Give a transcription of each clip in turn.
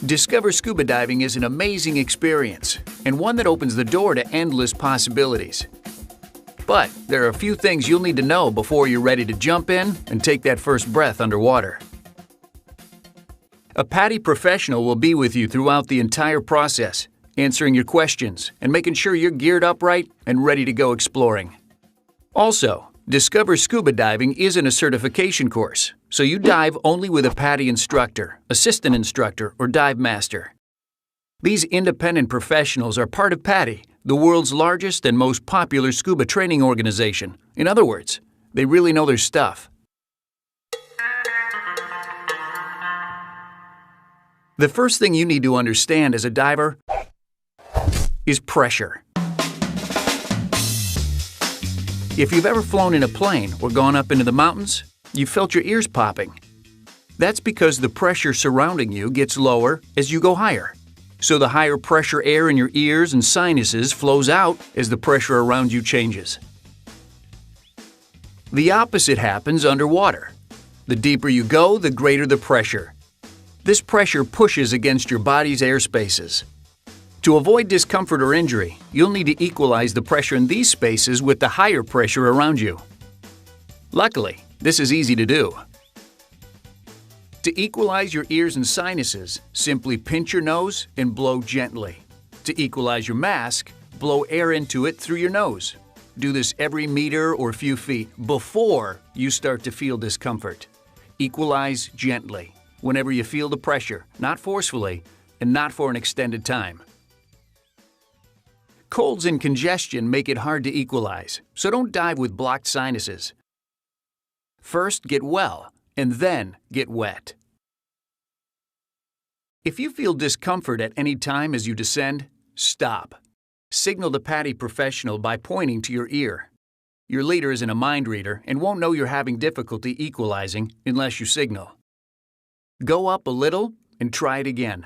Discover Scuba Diving is an amazing experience and one that opens the door to endless possibilities. But there are a few things you'll need to know before you're ready to jump in and take that first breath underwater. A PADI professional will be with you throughout the entire process, answering your questions and making sure you're geared up right and ready to go exploring. Also, Discover Scuba Diving isn't a certification course, so you dive only with a PADI instructor, assistant instructor, or dive master. These independent professionals are part of PADI, the world's largest and most popular scuba training organization. In other words, they really know their stuff. The first thing you need to understand as a diver is pressure. If you've ever flown in a plane or gone up into the mountains, you've felt your ears popping. That's because the pressure surrounding you gets lower as you go higher. So the higher pressure air in your ears and sinuses flows out as the pressure around you changes. The opposite happens underwater. The deeper you go, the greater the pressure. This pressure pushes against your body's air spaces. To avoid discomfort or injury, you'll need to equalize the pressure in these spaces with the higher pressure around you. Luckily, this is easy to do. To equalize your ears and sinuses, simply pinch your nose and blow gently. To equalize your mask, blow air into it through your nose. Do this every meter or few feet before you start to feel discomfort. Equalize gently, whenever you feel the pressure, not forcefully, and not for an extended time. Colds and congestion make it hard to equalize, so don't dive with blocked sinuses. First, get well, and then get wet. If you feel discomfort at any time as you descend, stop. Signal the PADI professional by pointing to your ear. Your leader isn't a mind reader and won't know you're having difficulty equalizing unless you signal. Go up a little and try it again.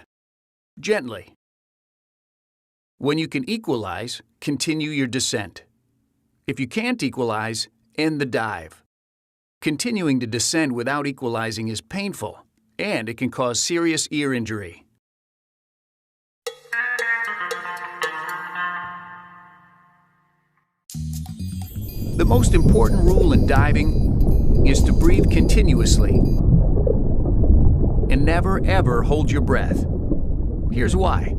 Gently. When you can equalize, continue your descent. If you can't equalize, end the dive. Continuing to descend without equalizing is painful, and it can cause serious ear injury. The most important rule in diving is to breathe continuously and never ever hold your breath. Here's why.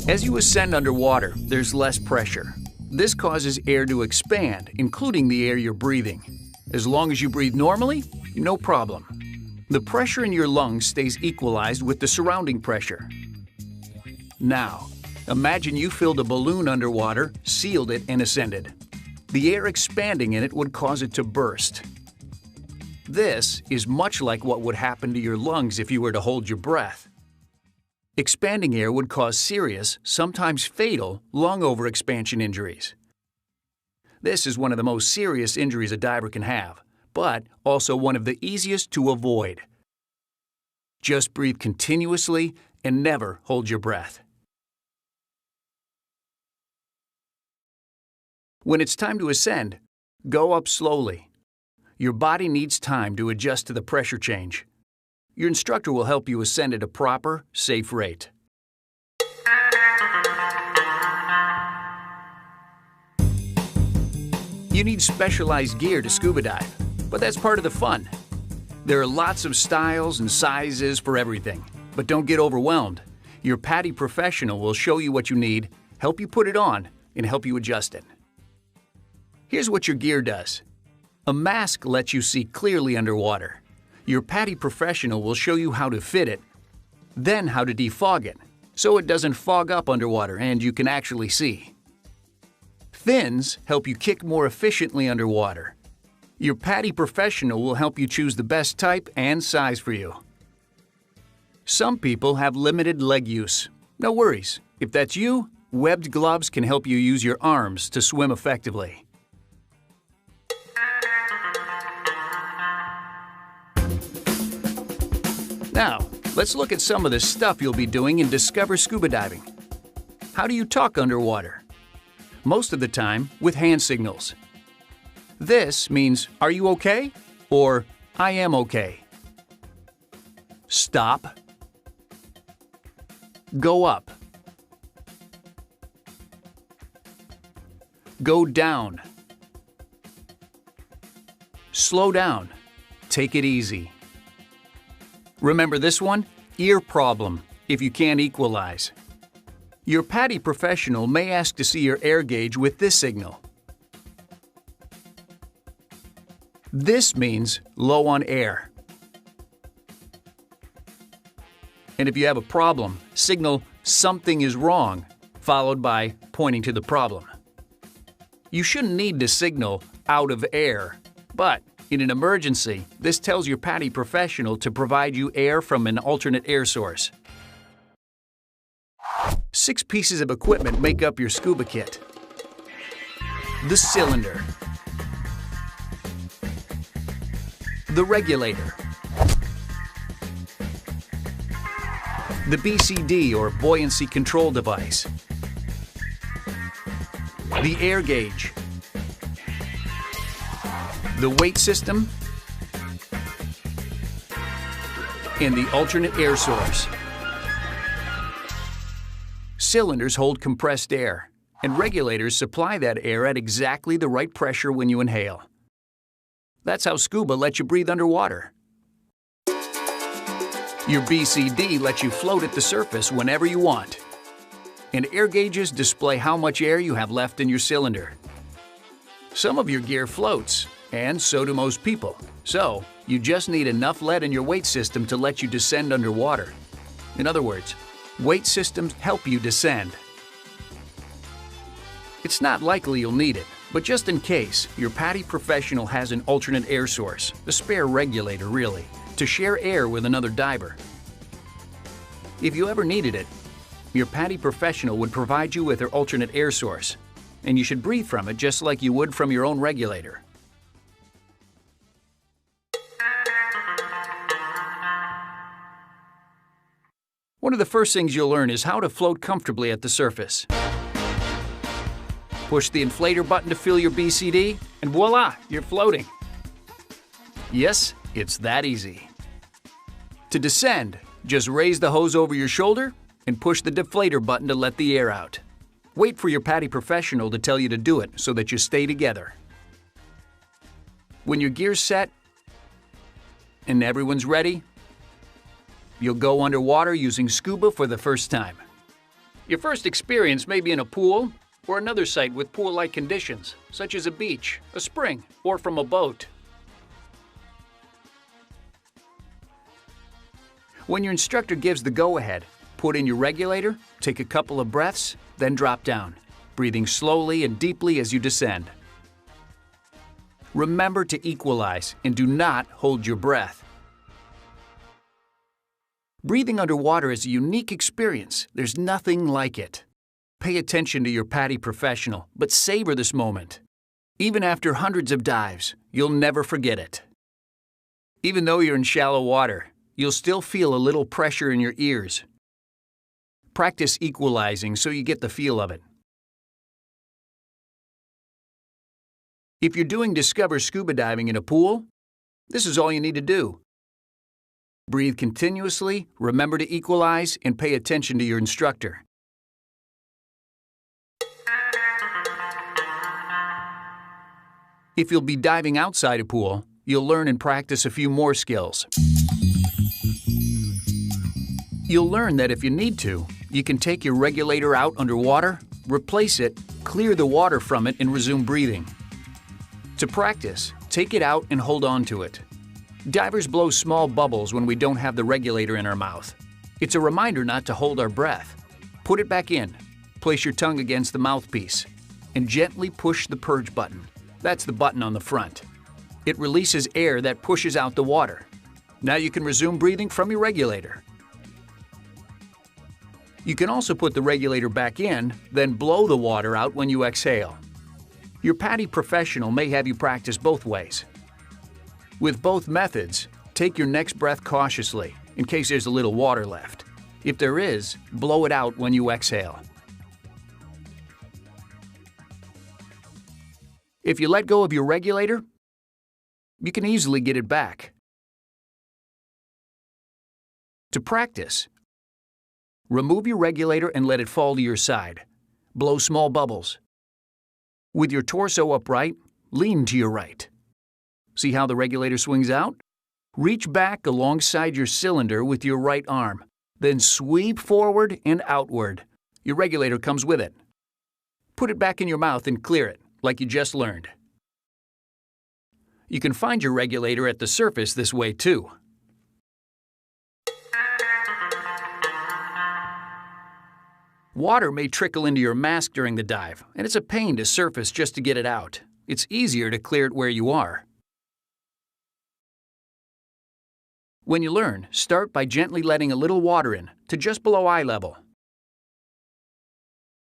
As you ascend underwater, there's less pressure. This causes air to expand, including the air you're breathing. As long as you breathe normally, no problem. The pressure in your lungs stays equalized with the surrounding pressure. Now, imagine you filled a balloon underwater, sealed it, and ascended. The air expanding in it would cause it to burst. This is much like what would happen to your lungs if you were to hold your breath. Expanding air would cause serious, sometimes fatal, lung overexpansion injuries. This is one of the most serious injuries a diver can have, but also one of the easiest to avoid. Just breathe continuously and never hold your breath. When it's time to ascend, go up slowly. Your body needs time to adjust to the pressure change. Your instructor will help you ascend at a proper, safe rate. You need specialized gear to scuba dive, but that's part of the fun. There are lots of styles and sizes for everything, but don't get overwhelmed. Your PADI professional will show you what you need, help you put it on, and help you adjust it. Here's what your gear does. A mask lets you see clearly underwater. Your PADI professional will show you how to fit it, then how to defog it, so it doesn't fog up underwater and you can actually see. Fins help you kick more efficiently underwater. Your PADI professional will help you choose the best type and size for you. Some people have limited leg use. No worries. If that's you, webbed gloves can help you use your arms to swim effectively. Now, let's look at some of the stuff you'll be doing in Discover Scuba Diving. How do you talk underwater? Most of the time with hand signals. This means, "Are you okay?" or "I am okay." Stop. Go up. Go down. Slow down. Take it easy. Remember this one? Ear problem, if you can't equalize. Your PADI professional may ask to see your air gauge with this signal. This means low on air. And if you have a problem, signal something is wrong, followed by pointing to the problem. You shouldn't need to signal out of air, but in an emergency, this tells your PADI professional to provide you air from an alternate air source. 6 pieces of equipment make up your scuba kit. The cylinder, the regulator, the BCD or buoyancy control device, the air gauge, the weight system, and the alternate air source. Cylinders hold compressed air, and regulators supply that air at exactly the right pressure when you inhale. That's how scuba lets you breathe underwater. Your BCD lets you float at the surface whenever you want. And air gauges display how much air you have left in your cylinder. Some of your gear floats, and so do most people. So, you just need enough lead in your weight system to let you descend underwater. In other words, weight systems help you descend. It's not likely you'll need it, but just in case, your PADI professional has an alternate air source, a spare regulator really, to share air with another diver. If you ever needed it, your PADI professional would provide you with their alternate air source, and you should breathe from it just like you would from your own regulator. One of the first things you'll learn is how to float comfortably at the surface. Push the inflator button to fill your BCD, and voila, you're floating. Yes, it's that easy. To descend, just raise the hose over your shoulder and push the deflator button to let the air out. Wait for your PADI professional to tell you to do it so that you stay together. When your gear's set and everyone's ready, you'll go underwater using scuba for the first time. Your first experience may be in a pool or another site with pool-like conditions, such as a beach, a spring, or from a boat. When your instructor gives the go-ahead, put in your regulator, take a couple of breaths, then drop down, breathing slowly and deeply as you descend. Remember to equalize and do not hold your breath. Breathing underwater is a unique experience. There's nothing like it. Pay attention to your PADI professional, but savor this moment. Even after hundreds of dives, you'll never forget it. Even though you're in shallow water, you'll still feel a little pressure in your ears. Practice equalizing so you get the feel of it. If you're doing Discover Scuba Diving in a pool, this is all you need to do. Breathe continuously, remember to equalize, and pay attention to your instructor. If you'll be diving outside a pool, you'll learn and practice a few more skills. You'll learn that if you need to, you can take your regulator out underwater, replace it, clear the water from it, and resume breathing. To practice, take it out and hold on to it. Divers blow small bubbles when we don't have the regulator in our mouth. It's a reminder not to hold our breath. Put it back in, place your tongue against the mouthpiece, and gently push the purge button. That's the button on the front. It releases air that pushes out the water. Now you can resume breathing from your regulator. You can also put the regulator back in, then blow the water out when you exhale. Your PADI professional may have you practice both ways. With both methods, take your next breath cautiously, in case there's a little water left. If there is, blow it out when you exhale. If you let go of your regulator, you can easily get it back. To practice, Remove your regulator and let it fall to your side. Blow small bubbles. With your torso upright, lean to your right. See how the regulator swings out? Reach back alongside your cylinder with your right arm, then sweep forward and outward. Your regulator comes with it. Put it back in your mouth and clear it, like you just learned. You can find your regulator at the surface this way too. Water may trickle into your mask during the dive, and it's a pain to surface just to get it out. It's easier to clear it where you are. When you learn, start by gently letting a little water in to just below eye level.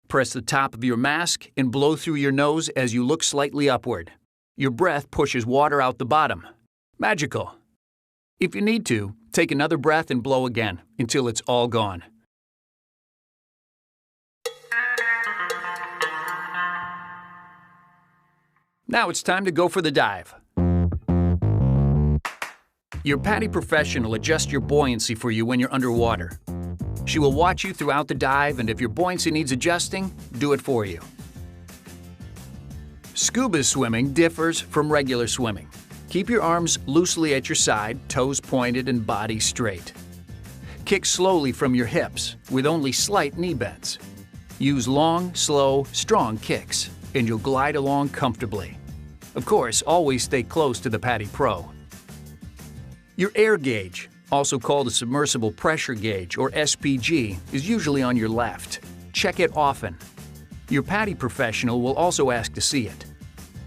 Press the top of your mask and blow through your nose as you look slightly upward. Your breath pushes water out the bottom. Magical. If you need to, take another breath and blow again until it's all gone. Now it's time to go for the dive. Your PADI professional adjusts your buoyancy for you when you're underwater. She will watch you throughout the dive, and if your buoyancy needs adjusting, do it for you. Scuba swimming differs from regular swimming. Keep your arms loosely at your side, toes pointed and body straight. Kick slowly from your hips, with only slight knee bends. Use long, slow, strong kicks, and you'll glide along comfortably. Of course, always stay close to the PADI Pro. Your air gauge, also called a submersible pressure gauge or SPG, is usually on your left. Check it often. Your PADI professional will also ask to see it.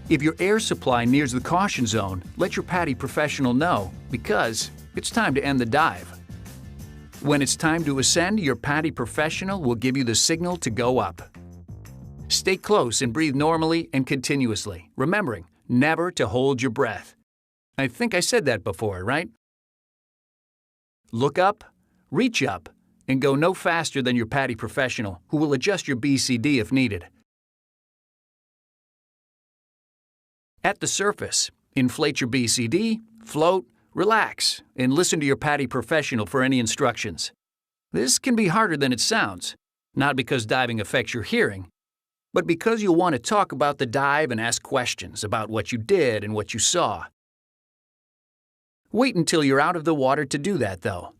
If your air supply nears the caution zone, let your PADI professional know because it's time to end the dive. When it's time to ascend, your PADI professional will give you the signal to go up. Stay close and breathe normally and continuously, remembering never to hold your breath. I think I said that before, right? Look up, reach up, and go no faster than your PADI professional, who will adjust your BCD if needed. At the surface, inflate your BCD, float, relax, and listen to your PADI professional for any instructions. This can be harder than it sounds, not because diving affects your hearing, but because you'll want to talk about the dive and ask questions about what you did and what you saw. Wait until you're out of the water to do that, though.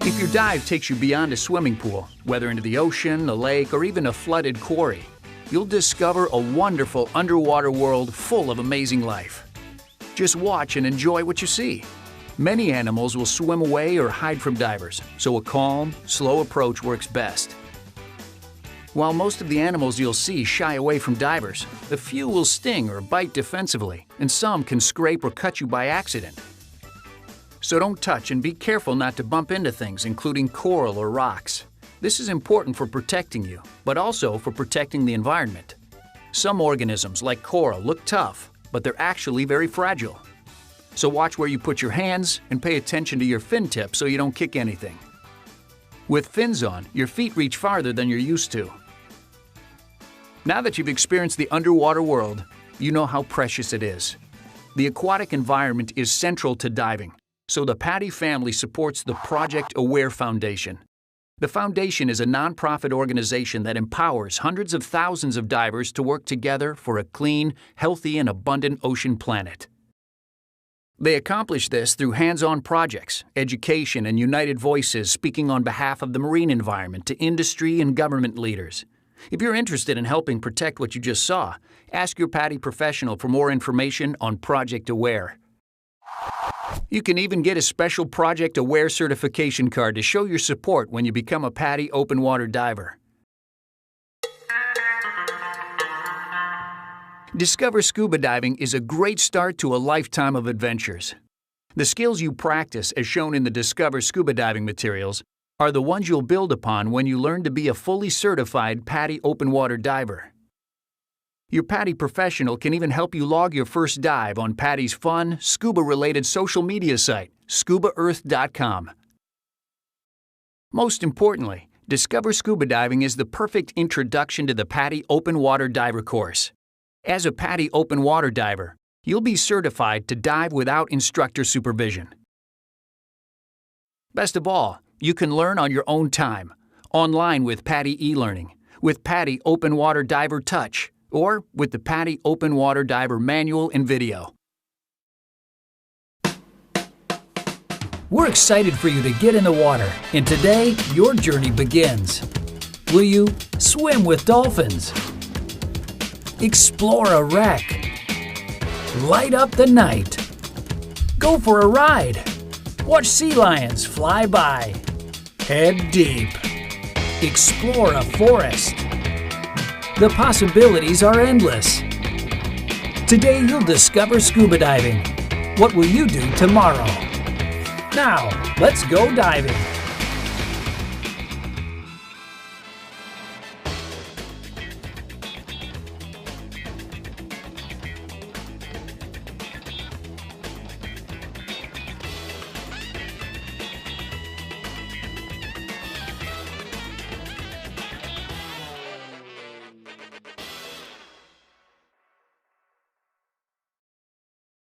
If your dive takes you beyond a swimming pool, whether into the ocean, a lake, or even a flooded quarry, you'll discover a wonderful underwater world full of amazing life. Just watch and enjoy what you see. Many animals will swim away or hide from divers, so a calm, slow approach works best. While most of the animals you'll see shy away from divers, a few will sting or bite defensively, and some can scrape or cut you by accident. So don't touch and be careful not to bump into things, including coral or rocks. This is important for protecting you, but also for protecting the environment. Some organisms, like coral, look tough, but they're actually very fragile. So watch where you put your hands and pay attention to your fin tip so you don't kick anything. With fins on, your feet reach farther than you're used to. Now that you've experienced the underwater world, you know how precious it is. The aquatic environment is central to diving, so the PADI family supports the Project Aware Foundation. The foundation is a nonprofit organization that empowers hundreds of thousands of divers to work together for a clean, healthy, and abundant ocean planet. They accomplish this through hands-on projects, education, and united voices speaking on behalf of the marine environment to industry and government leaders. If you're interested in helping protect what you just saw, ask your PADI professional for more information on Project Aware. You can even get a special Project Aware certification card to show your support when you become a PADI open water diver. Discover Scuba Diving is a great start to a lifetime of adventures. The skills you practice, as shown in the Discover Scuba Diving materials, are the ones you'll build upon when you learn to be a fully certified PADI open water diver. Your PADI professional can even help you log your first dive on PADI's fun, scuba-related social media site, scubaearth.com. Most importantly, Discover Scuba Diving is the perfect introduction to the PADI Open Water Diver course. As a PADI open water diver, You'll be certified to dive without instructor supervision. Best of all, you can learn on your own time, online with PADI e-learning, with PADI Open Water Diver Touch, or with the PADI Open Water Diver Manual and Video. We're excited for you to get in the water, and today your journey begins. Will you swim with dolphins? Explore a wreck? Light up the night? Go for a ride? Watch sea lions fly by? Head deep? Explore a forest? The possibilities are endless. Today you'll discover scuba diving. What will you do tomorrow? Now, let's go diving!